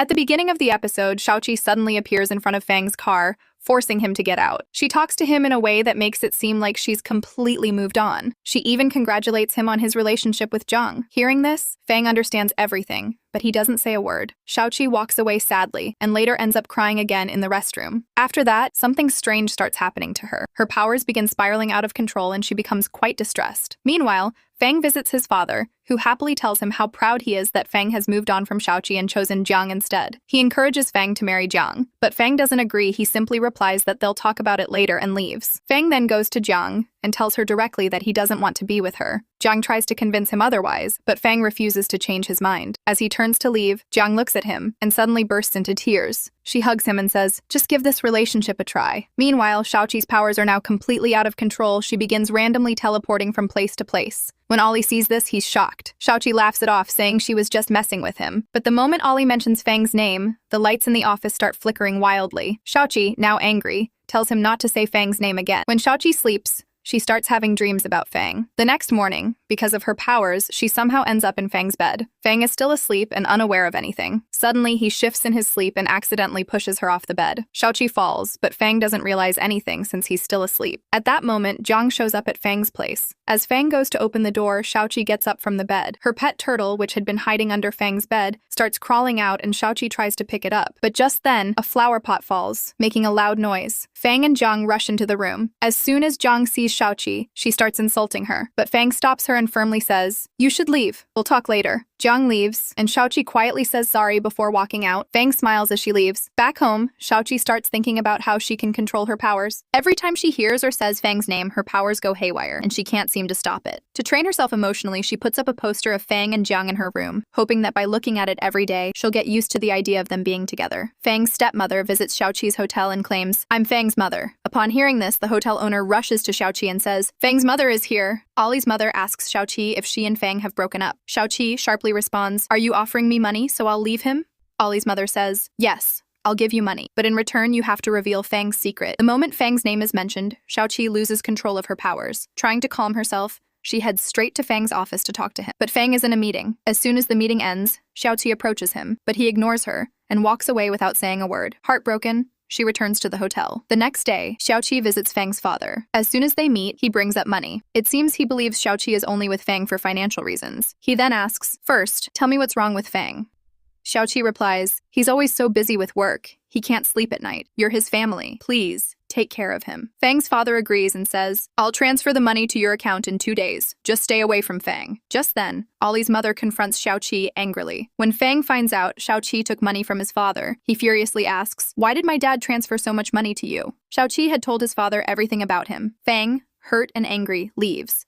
At the beginning of the episode, Xiaoqi suddenly appears in front of Fang's car, forcing him to get out. She talks to him in a way that makes it seem like she's completely moved on. She even congratulates him on his relationship with Zhang. Hearing this, Fang understands everything, but he doesn't say a word. Xiaoqi walks away sadly and later ends up crying again in the restroom. After that, something strange starts happening to her. Her powers begin spiraling out of control and she becomes quite distressed. Meanwhile, Fang visits his father, who happily tells him how proud he is that Fang has moved on from Xiaoqi and chosen Jiang instead. He encourages Fang to marry Jiang, but Fang doesn't agree. He simply replies that they'll talk about it later and leaves. Fang then goes to Jiang and tells her directly that he doesn't want to be with her. Jiang tries to convince him otherwise, but Fang refuses to change his mind. As he turns to leave, Jiang looks at him and suddenly bursts into tears. She hugs him and says, "Just give this relationship a try." Meanwhile, Xiaoqi's powers are now completely out of control. She begins randomly teleporting from place to place. When Ollie sees this, he's shocked. Xiaoqi laughs it off, saying she was just messing with him. But the moment Ollie mentions Fang's name, the lights in the office start flickering wildly. Xiaoqi, now angry, tells him not to say Fang's name again. When Xiaoqi sleeps, she starts having dreams about Fang. The next morning, because of her powers, she somehow ends up in Fang's bed. Fang is still asleep and unaware of anything. Suddenly, he shifts in his sleep and accidentally pushes her off the bed. Xiaoqi falls, but Fang doesn't realize anything since he's still asleep. At that moment, Jiang shows up at Fang's place. As Fang goes to open the door, Xiaoqi gets up from the bed. Her pet turtle, which had been hiding under Fang's bed, starts crawling out and Xiaoqi tries to pick it up. But just then, a flower pot falls, making a loud noise. Fang and Jiang rush into the room. As soon as Jiang sees Xiaoqi, she starts insulting her. But Fang stops her and firmly says, "You should leave. We'll talk later." Jiang leaves, and Xiaoqi quietly says sorry before walking out. Fang smiles as she leaves. Back home, Xiaoqi starts thinking about how she can control her powers. Every time she hears or says Fang's name, her powers go haywire, and she can't seem to stop it. To train herself emotionally, she puts up a poster of Fang and Jiang in her room, hoping that by looking at it every day, she'll get used to the idea of them being together. Fang's stepmother visits Xiaoqi's hotel and claims, "I'm Fang's mother." Upon hearing this, the hotel owner rushes to Xiaoqi and says, "Fang's mother is here." Ollie's mother asks Xiaoqi if she and Fang have broken up. Xiaoqi sharply responds, "Are you offering me money so I'll leave him?" Ollie's mother says, "Yes, I'll give you money, but in return you have to reveal Fang's secret." The moment Fang's name is mentioned, Xiaoqi loses control of her powers. Trying to calm herself, she heads straight to Fang's office to talk to him. But Fang is in a meeting. As soon as the meeting ends, Xiaoqi approaches him, but he ignores her and walks away without saying a word. Heartbroken, she returns to the hotel. The next day, Xiaoqi visits Fang's father. As soon as they meet, he brings up money. It seems he believes Xiaoqi is only with Fang for financial reasons. He then asks, "First, tell me what's wrong with Fang." Xiaoqi replies, "He's always so busy with work. He can't sleep at night. You're his family. Please, take care of him." Fang's father agrees and says, "I'll transfer the money to your account in 2 days. Just stay away from Fang." Just then, Ollie's mother confronts Xiaoqi angrily. When Fang finds out Xiaoqi took money from his father, he furiously asks, "Why did my dad transfer so much money to you?" Xiaoqi had told his father everything about him. Fang, hurt and angry, leaves.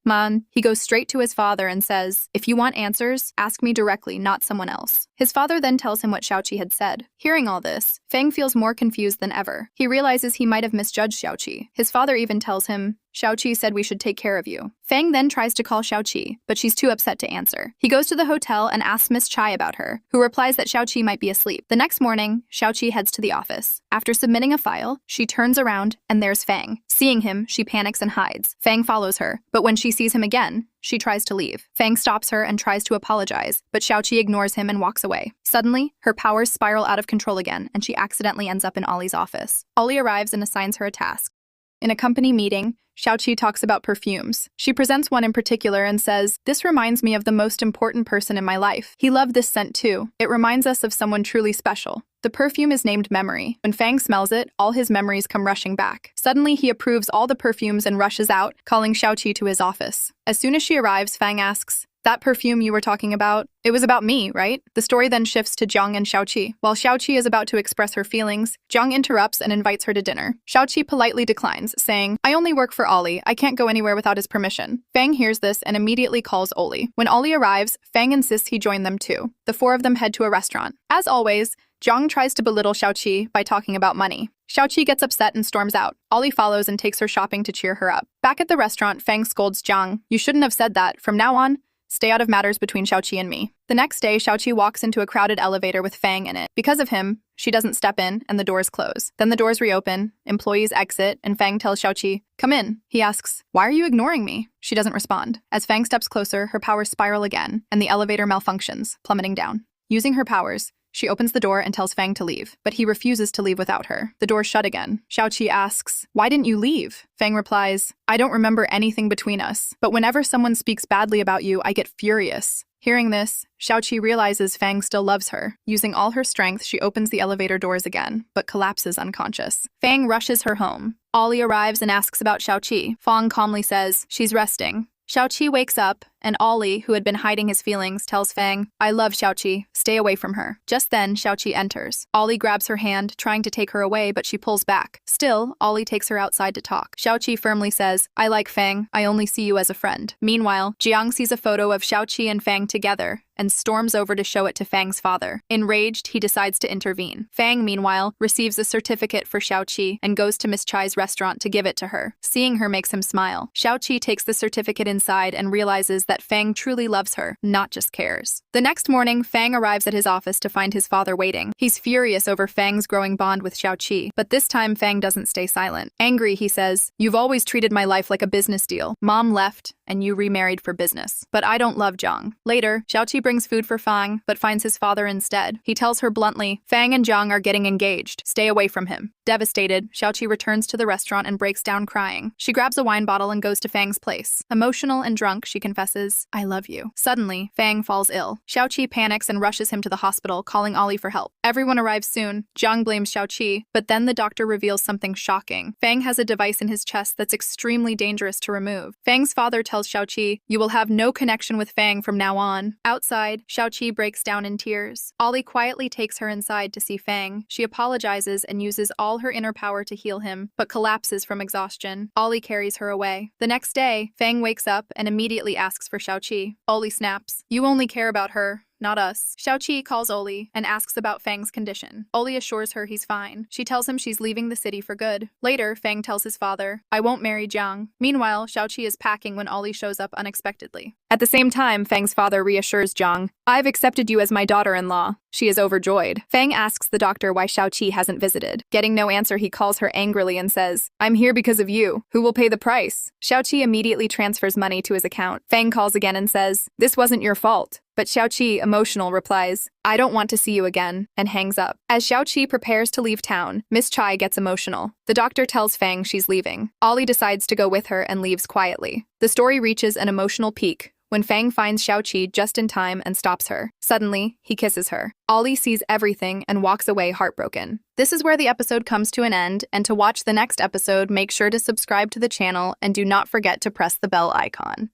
He goes straight to his father and says, "If you want answers, ask me directly, not someone else." His father then tells him what Xiaoqi had said. Hearing all this, Fang feels more confused than ever. He realizes he might have misjudged Xiaoqi. His father even tells him, "Xiaoqi said we should take care of you." Fang then tries to call Xiaoqi, but she's too upset to answer. He goes to the hotel and asks Miss Chai about her, who replies that Xiaoqi might be asleep. The next morning, Xiaoqi heads to the office. After submitting a file, she turns around and there's Fang. Seeing him, she panics and hides. Fang follows her, but when she sees him again, she tries to leave. Fang stops her and tries to apologize, but Xiaoqi ignores him and walks away. Suddenly, her powers spiral out of control again, and she accidentally ends up in Ollie's office. Ollie arrives and assigns her a task. In a company meeting, Xiaoqi talks about perfumes. She presents one in particular and says, "This reminds me of the most important person in my life. He loved this scent too. It reminds us of someone truly special." The perfume is named Memory. When Fang smells it, all his memories come rushing back. Suddenly, he approves all the perfumes and rushes out, calling Xiaoqi to his office. As soon as she arrives, Fang asks, "That perfume you were talking about, it was about me, right?" The story then shifts to Jiang and Xiaoqi. While Xiaoqi is about to express her feelings, Jiang interrupts and invites her to dinner. Xiaoqi politely declines, saying, "I only work for Ollie. I can't go anywhere without his permission." Fang hears this and immediately calls Ollie. When Ollie arrives, Fang insists he join them too. The four of them head to a restaurant. As always, Jiang tries to belittle Xiaoqi by talking about money. Xiaoqi gets upset and storms out. Ollie follows and takes her shopping to cheer her up. Back at the restaurant, Fang scolds Jiang, "You shouldn't have said that. From now on, stay out of matters between Xiaoqi and me." The next day, Xiaoqi walks into a crowded elevator with Fang in it. Because of him, she doesn't step in and the doors close. Then the doors reopen, employees exit, and Fang tells Xiaoqi, "Come in." He asks, "Why are you ignoring me?" She doesn't respond. As Fang steps closer, her powers spiral again, and the elevator malfunctions, plummeting down. Using her powers, She opens the door and tells Fang to leave, but he refuses to leave without her. The door's shut again. Xiaoqi asks, "Why didn't you leave?" Fang replies, "I don't remember anything between us, but whenever someone speaks badly about you, I get furious." Hearing this, Xiaoqi realizes Fang still loves her. Using all her strength, she opens the elevator doors again, but collapses unconscious. Fang rushes her home. Ollie arrives and asks about Xiaoqi. Fang calmly says she's resting. Xiaoqi wakes up, and Ollie, who had been hiding his feelings, tells Fang, "I love Xiaoqi. Stay away from her." Just then, Xiaoqi enters. Ollie grabs her hand, trying to take her away, but she pulls back. Still, Ollie takes her outside to talk. Xiaoqi firmly says, "I like Fang. I only see you as a friend." Meanwhile, Jiang sees a photo of Xiaoqi and Fang together and storms over to show it to Fang's father. Enraged, he decides to intervene. Fang, meanwhile, receives a certificate for Xiaoqi and goes to Miss Chai's restaurant to give it to her. Seeing her makes him smile. Xiaoqi takes the certificate inside and realizes that Fang truly loves her, not just cares. The next morning, Fang arrives at his office to find his father waiting. He's furious over Fang's growing bond with Xiaoqi, but this time Fang doesn't stay silent. Angry, he says, "You've always treated my life like a business deal. Mom left, and you remarried for business. But I don't love Jiang." Later, Xiaoqi brings food for Fang, but finds his father instead. He tells her bluntly, "Fang and Jiang are getting engaged. Stay away from him." Devastated, Xiaoqi returns to the restaurant and breaks down crying. She grabs a wine bottle and goes to Fang's place. Emotional and drunk, she confesses, "I love you." Suddenly, Fang falls ill. Xiaoqi panics and rushes him to the hospital, calling Ollie for help. Everyone arrives soon. Jiang blames Xiaoqi, but then the doctor reveals something shocking. Fang has a device in his chest that's extremely dangerous to remove. Fang's father tells Xiaoqi, "You will have no connection with Fang from now on." Outside, Xiaoqi breaks down in tears. Ollie quietly takes her inside to see Fang. She apologizes and uses all her inner power to heal him, but collapses from exhaustion. Ollie carries her away. The next day, Fang wakes up and immediately asks for Xiaoqi. Ollie snaps, "You only care about her, not us." Xiaoqi calls Oli and asks about Fang's condition. Oli assures her he's fine. She tells him she's leaving the city for good. Later, Fang tells his father, "I won't marry Jiang." Meanwhile, Xiaoqi is packing when Oli shows up unexpectedly. At the same time, Fang's father reassures Jiang, "I've accepted you as my daughter-in-law." She is overjoyed. Fang asks the doctor why Xiaoqi hasn't visited. Getting no answer, he calls her angrily and says, "I'm here because of you. Who will pay the price?" Xiaoqi immediately transfers money to his account. Fang calls again and says, "This wasn't your fault." But Xiaoqi, emotional, replies, "I don't want to see you again," and hangs up. As Xiaoqi prepares to leave town, Miss Chai gets emotional. The doctor tells Fang she's leaving. Ollie decides to go with her and leaves quietly. The story reaches an emotional peak when Fang finds Xiaoqi just in time and stops her. Suddenly, he kisses her. Ollie sees everything and walks away heartbroken. This is where the episode comes to an end, and to watch the next episode, make sure to subscribe to the channel and do not forget to press the bell icon.